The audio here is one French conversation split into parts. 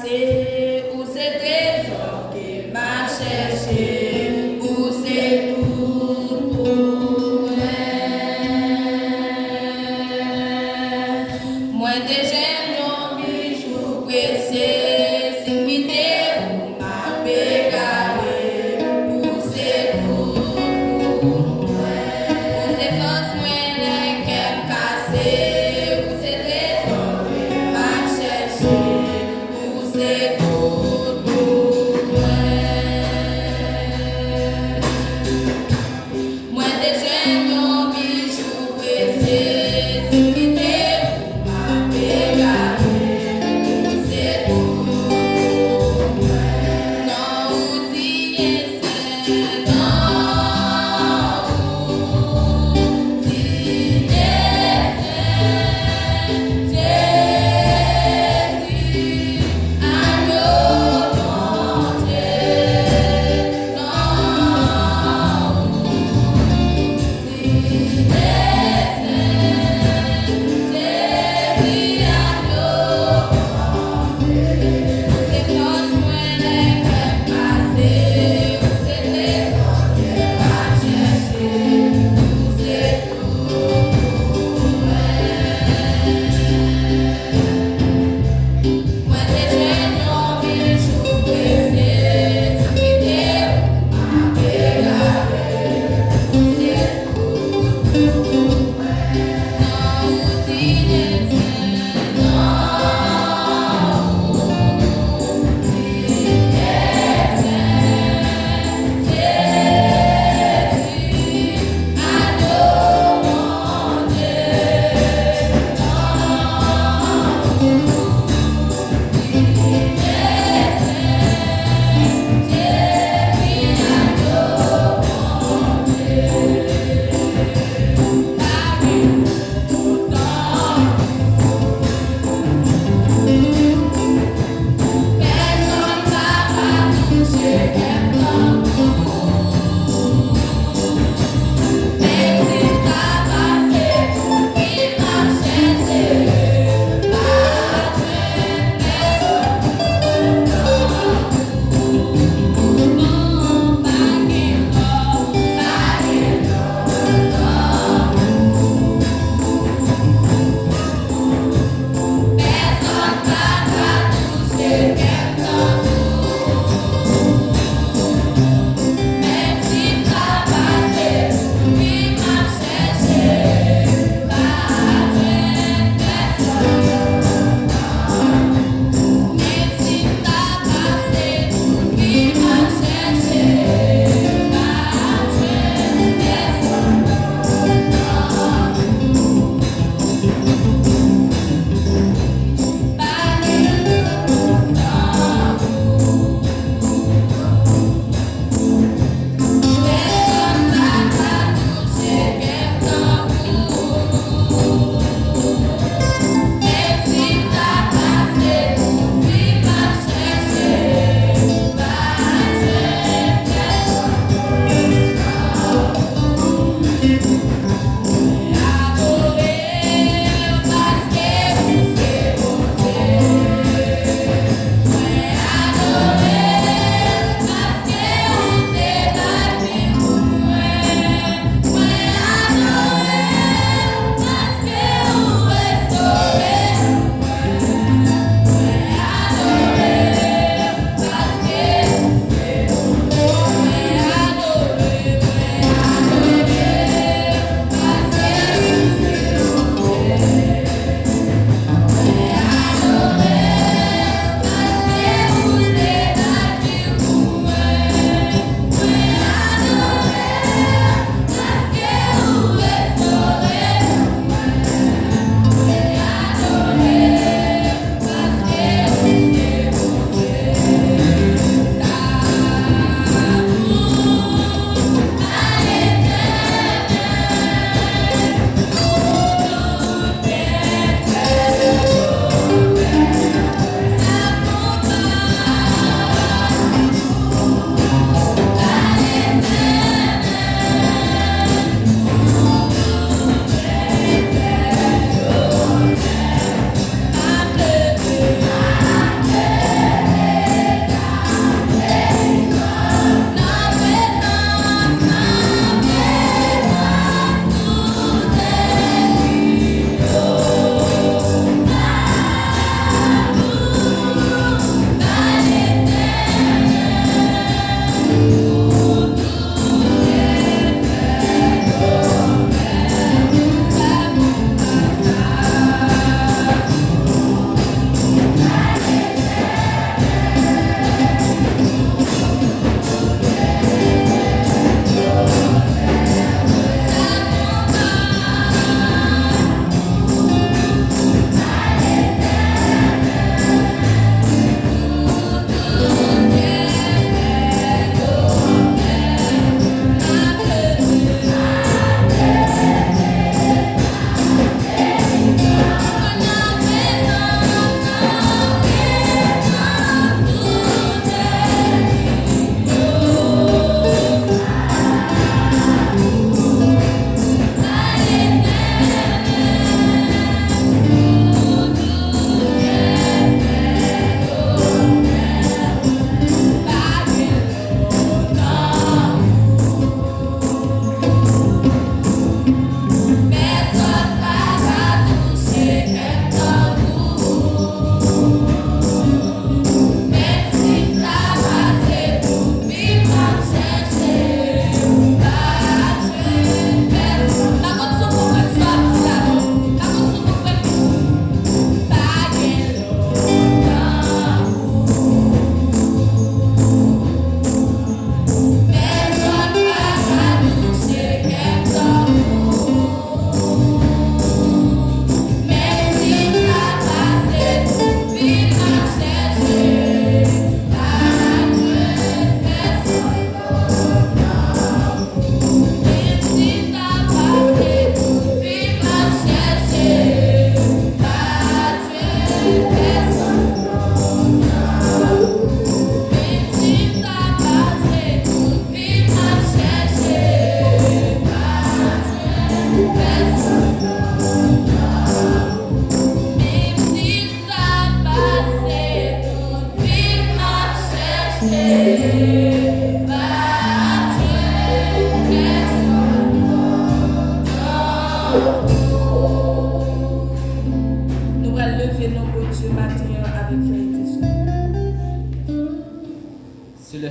cassé, où c'est trésor qu'il m'a cherché, où c'est tout pour moi. Moi déjà un bijou précieux, c'est quitter ou m'a pégalé, où c'est tout pour moi. Où c'est force moi les cœurs cassés, où c'est trésor qu'il m'a cherché, où c'est tout pour moi. Moi déjà un bijou précieux, c'est quitter ou m'a pégalé, où c'est tout pour moi. Non, ou dit c'est non, ou dit Jésus, agneau mon Dieu, non,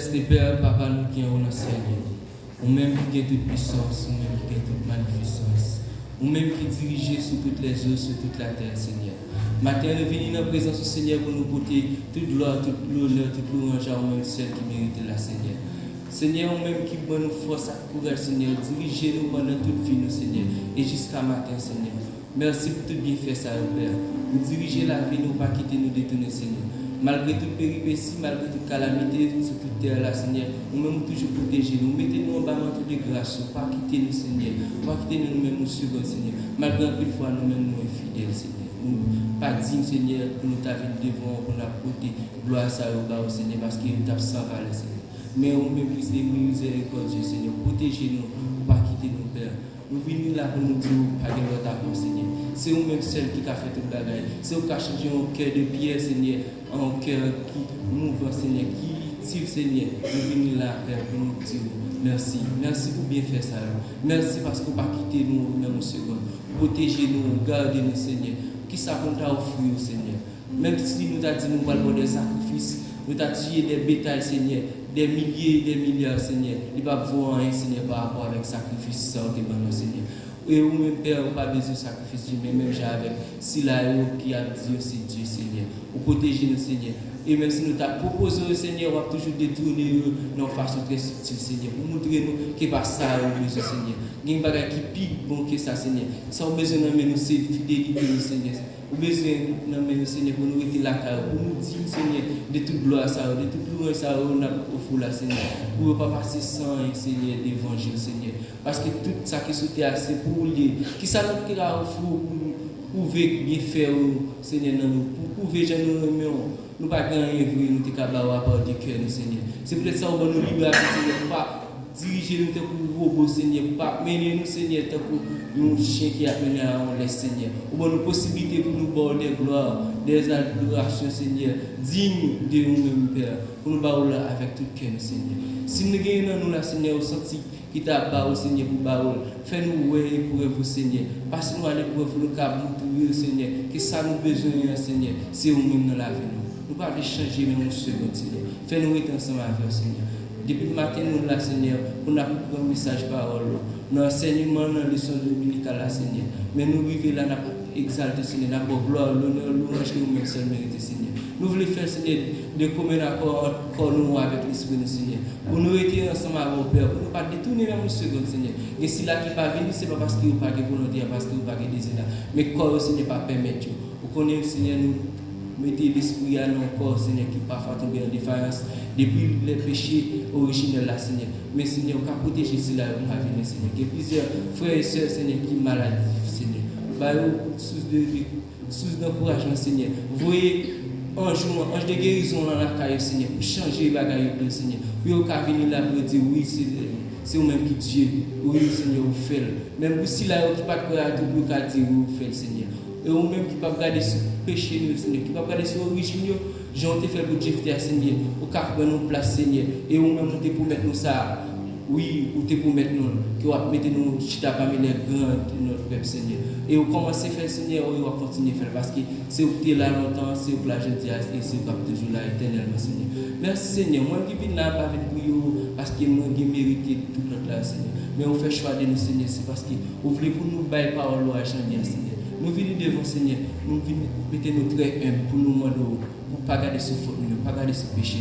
Céleste Père, Papa, nous qui sommes dans le ciel, ou même qui a toute puissance, ou même qui a toute magnificence, ou même qui dirige sur toutes les eaux, sur toute la terre, Seigneur. Matin, nous venons dans la présence du Seigneur pour nous porter toute gloire, toute l'honneur, toute louange à même celle qui mérite la Seigneur. Seigneur, même qui donne nous force à courage, Seigneur, dirigez-nous pendant toute vie, Seigneur, et jusqu'à matin, Seigneur. Merci pour tout bien fait, ça, Père. Vous dirigez la vie, nous pas quitter nous détourner, Seigneur. Malgré toute péripétie, malgré toute calamité sur toute terre, là, Seigneur, nous-mêmes toujours protéger nous. Mettez-nous en bas de de grâce, pas quitter nous, Seigneur. Pas quitter nous-mêmes, nous suivre, Seigneur. Malgré une fois, nous-mêmes, nous infidèles, Seigneur. Nous pas dignes, Seigneur, pour nous t'avoir devant, pour nous apporter gloire à au Seigneur, parce qu'il nous tape sans valeur, Seigneur. Mais nous-mêmes, plus les miséricordieux, Seigneur. Protégez-nous, pas quitter nous, Père. Nous venons là pour nous dire, pas de votre amour, Seigneur. C'est vous-même seul qui a fait tout le bagage. C'est vous qui a changé un cœur de pierre, Seigneur, un cœur qui mouvant, Seigneur, qui tire, Seigneur. Nous venons là, Père, pour nous dire merci. Merci pour bien faire ça. Merci parce que vous ne pas quitter nous, même au second. Protégez-nous, gardez-nous, Seigneur. Qui ça qu'on t'a offert, Seigneur? Même si nous t'avons dit nous allons des sacrifices, nous t'avons tué des bétails, Seigneur, des milliers et des milliards, Seigneur. Il va voir rien, Seigneur, par rapport avec le sacrifice, ça, Seigneur. Et vous-même, Père, vous n'avez pas besoin de sacrifice, mais même avec si là, qui a dit aussi Dieu, Seigneur. Vous protégez nous, Seigneur. Et même si nous t'avons proposé, Seigneur, on va toujours détourner de façon très subtile, Seigneur, pour montrer nous qu'il n'y a pas ça au besoin, Seigneur. Il y a un bagage qui pique bon que ça, Seigneur. Ça, on a besoin de nous, c'est fidélité, Seigneur. On a besoin de nous, Seigneur, pour nous rester là, pour nous dire, Seigneur, de toute gloire, de toute louange, ça, on a offert là, Seigneur. Pour ne pas passer sans, Seigneur, l'évangile, Seigneur. Parce que tout ça qui est assez pour lui, qui ça nous a offert pour pouvoir bien faire, Seigneur, pour pouvoir nous nous pas gagner nous te cabawa par du cœur Seigneur. C'est peut-être ça on nous libérer Seigneur, pas diriger nous pour robot Seigneur, pas mener nous Seigneur pour nous chien qui a mené à on laisse Seigneur. Ou bonne possibilité pour nous border gloire, des adorations Seigneur, digne de nous-mêmes Père, pour nous baoula avec tout cœur Seigneur. Si nous gagnons nous la Seigneur au senti qui t'a baou Seigneur pour baoul, fais-nous ouais pour vous Seigneur. Passe-nous à l'épreuve nous cap nous Seigneur, que ça nous besoin Seigneur, c'est nous-mêmes dans la vie nous. Nous ne pouvons pas changer même un second, Seigneur. Fais-nous être ensemble avec Seigneur. Depuis le matin, nous là, Seigneur, pour nous apporter un message parole. Dans l'enseignement, dans la leçon dominicale, Seigneur. Mais nous vivons là, nous avons exalté, Seigneur, nous avons gloire, l'honneur, louange que nous-mêmes seuls méritons, Seigneur. Nous voulons faire, Seigneur, de commun accord entre nous avec l'Esprit, Seigneur. Pour nous être ensemble avec nos Père, pour ne pas détourner même un second, Seigneur. Et si là qui n'est pas venu, ce n'est pas parce qu'il n'y a pas de volonté, parce qu'il n'y a pas de désir. Mais quand Seigneur pas permettre, vous connaissez, Seigneur, nous. Mettez l'esprit à nos corps, Seigneur, qui parfois tombe en défaillance depuis les péchés originels, là, Seigneur. Mais, Seigneur, on peut protéger cela dans la vie, Seigneur. Il y a plusieurs frères et sœurs, Seigneur, qui sont malades, Seigneur. Bah, source d'encouragement, Seigneur. Vous voyez, ange de guérison dans la caille, Seigneur, pour changer les bagages, Seigneur. Puis, on peut venir là pour dire, oui, c'est vous-même qui Dieu. Oui, Seigneur, vous faites. Même si là, qui pas de quoi tout, vous pouvez dire, vous faites, Seigneur. Et vous-même qui ne pouvez pas regarder ce péché, Seigneur, qui ne pouvez pas regarder ce origine, j'en ai fait pour Dieu, Seigneur, au cap de nous place, Seigneur, et vous-même, vous pour mettre nous ça, oui, vous pour mettre nous, qui va mettre nous, chita parmi les grands de notre peuple, Seigneur. Et vous commencez à faire, Seigneur, et vous va continuer à faire, parce que c'est vous qui êtes là longtemps, c'est vous qui êtes là, et c'est vous qui toujours là éternellement, Seigneur. Merci, Seigneur, moi qui viens là, pas avec vous, parce que moi qui mérite tout notre là, Seigneur. Mais on fait choix de nous, Seigneur, c'est parce que vous voulez pour nous bailler parole à changer, Seigneur. Nous venons devant Seigneur, nous venons mettre nos traits pour nous demander, pour ne pas garder ce faute, pour ne pas garder ce péché.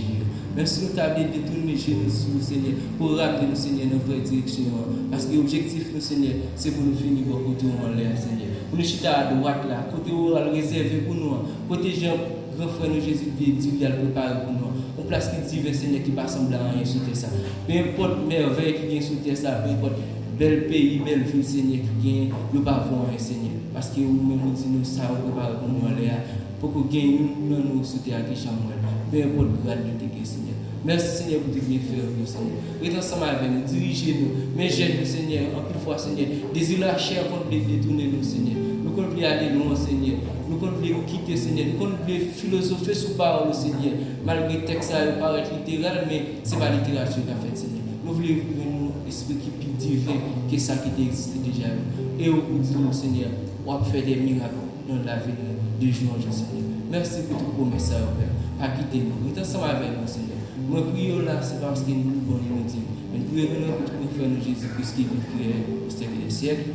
Même si nous avons détourné chez nous, Seigneur, pour ramener nous, Seigneur, dans la vraie direction. Parce que l'objectif, nous, Seigneur, c'est pour nous finir pour côté en l'air, Seigneur. Pour nous chiter à droite là, côté où on va le réserver pour nous. Côté Jean, grand frère nous, Jésus, Dieu, il a préparé pour nous. On place qui divers, Seigneur, qui ne ressemble à rien sur ça. Peu importe merveille qui vient sur ça, peu importe bel pays, belle ville, Seigneur, qui vient, nous ne pouvons pas voir, Seigneur. Parce que nous nous disons ça, on prépare pour nous aller pour que nous nous souhaiter à qui chambre. Peu importe le grade de tes Seigneur. Merci Seigneur pour te bien faire, Seigneur. Restez ensemble avec nous, dirigez-nous, mais gênez-nous, Seigneur, en plus fois, Seigneur. Désir la chair qu'on veut détourner nous, Seigneur. Nous qu'on veut aller loin, Seigneur. Nous qu'on veut quitter, Seigneur. Nous qu'on veut philosopher sous parole, Seigneur. Malgré le texte, ça paraît littéral, mais ce n'est pas la littérature qu'a fait, Seigneur. Nous voulons vivre un esprit qui est plus divin que ça qui existe déjà. Et au bout de nous, Seigneur, on va faire des miracles dans la vie de jour en jour, Seigneur. Merci pour tout promesse, Père. Pas quitter nous. Restez ensemble avec nous, Seigneur. Moi, prions là, c'est parce qu'il nous bon, nous dit. Mais prions nous, notre frère Jésus-Christ qui vit au siècle des siècles.